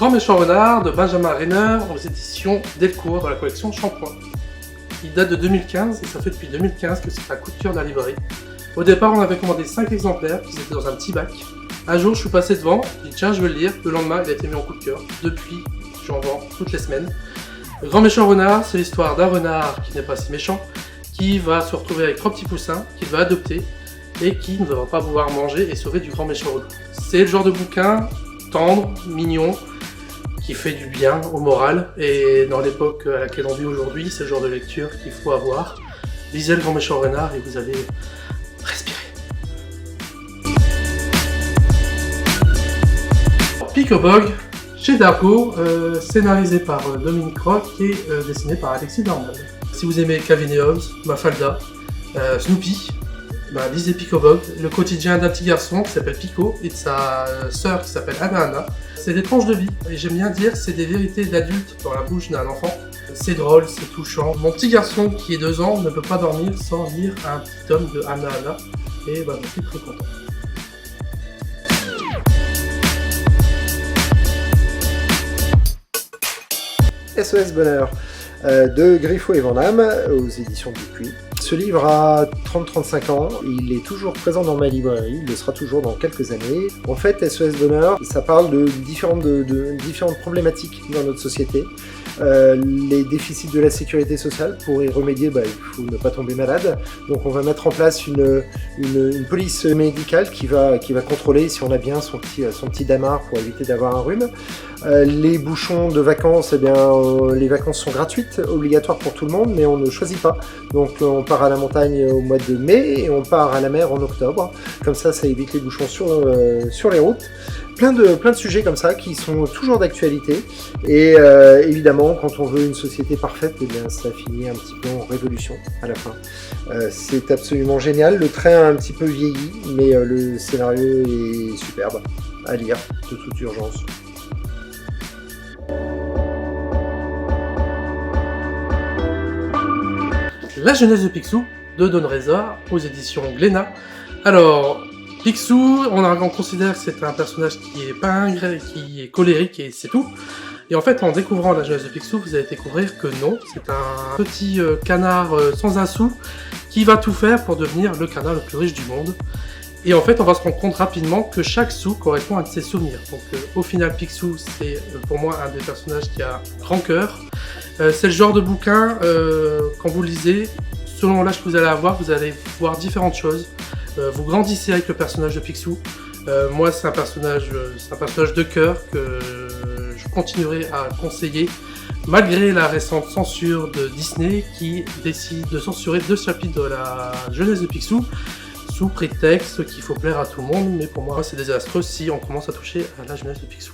Grand méchant renard de Benjamin Renner aux éditions Delcourt dans la collection Shampoing. Il date de 2015 et ça fait depuis 2015 que c'est un coup de cœur de la librairie. Au départ, on avait commandé 5 exemplaires qui étaient dans un petit bac. Un jour, je suis passé devant, j'ai dit tiens, je vais le lire. Le lendemain, il a été mis en coup de cœur. Depuis, j'en vends toutes les semaines. Le Grand méchant renard, c'est l'histoire d'un renard qui n'est pas si méchant, qui va se retrouver avec 3 petits poussins qu'il va adopter et qui ne va pas pouvoir manger et sauver du grand méchant renard. C'est le genre de bouquin tendre, mignon, qui fait du bien au moral, et dans l'époque à laquelle on vit aujourd'hui, c'est le genre de lecture qu'il faut avoir. Lisez le Grand méchant renard et vous allez respirer. Pick-a-Bog, chez Dargo, scénarisé par Dominique Roch et dessiné par Alexis Norman. Si vous aimez Calvin et Hobbes, Mafalda, Snoopy, lisez Pick-a-Bog, le quotidien d'un petit garçon qui s'appelle Pico et de sa sœur qui s'appelle Anna. C'est des tranches de vie, et j'aime bien dire c'est des vérités d'adultes dans la bouche d'un enfant. C'est drôle, c'est touchant. Mon petit garçon qui est 2 ans ne peut pas dormir sans lire un petit tome de Anna, et je suis très content. SOS Bonheur de Griffo et Van Damme aux éditions Dupuis. Ce livre a 30-35 ans, il est toujours présent dans ma librairie, il le sera toujours dans quelques années. En fait, SOS Bonheur, ça parle de différentes problématiques dans notre société. Les déficits de la sécurité sociale, pour y remédier, il faut ne pas tomber malade. Donc on va mettre en place une police médicale qui va contrôler si on a bien son petit damar pour éviter d'avoir un rhume. Les bouchons de vacances, les vacances sont gratuites, obligatoires pour tout le monde, mais on ne choisit pas. Donc on part à la montagne au mois de mai et on part à la mer en octobre. Comme ça évite les bouchons sur les routes. Plein de sujets comme ça qui sont toujours d'actualité. Et évidemment, quand on veut une société parfaite, ça finit un petit peu en révolution à la fin. C'est absolument génial. Le train a un petit peu vieilli, mais le scénario est superbe à lire de toute urgence. La jeunesse de Picsou de Don Reza aux éditions Glénat. Alors, Picsou, on considère que c'est un personnage qui est pingre, qui est colérique et c'est tout. Et en fait, en découvrant la jeunesse de Picsou, vous allez découvrir que non, c'est un petit canard sans un sou qui va tout faire pour devenir le canard le plus riche du monde. Et en fait, on va se rendre compte rapidement que chaque sou correspond à un de ses souvenirs. Donc au final, Picsou, c'est pour moi un des personnages qui a grand cœur. C'est le genre de bouquin, quand vous lisez, selon l'âge que vous allez avoir, vous allez voir différentes choses. Vous grandissez avec le personnage de Picsou. Moi, c'est un personnage de cœur que je continuerai à conseiller, malgré la récente censure de Disney qui décide de censurer 2 chapitres de la jeunesse de Picsou, sous prétexte qu'il faut plaire à tout le monde, mais pour moi c'est désastreux si on commence à toucher à la jeunesse de Picsou.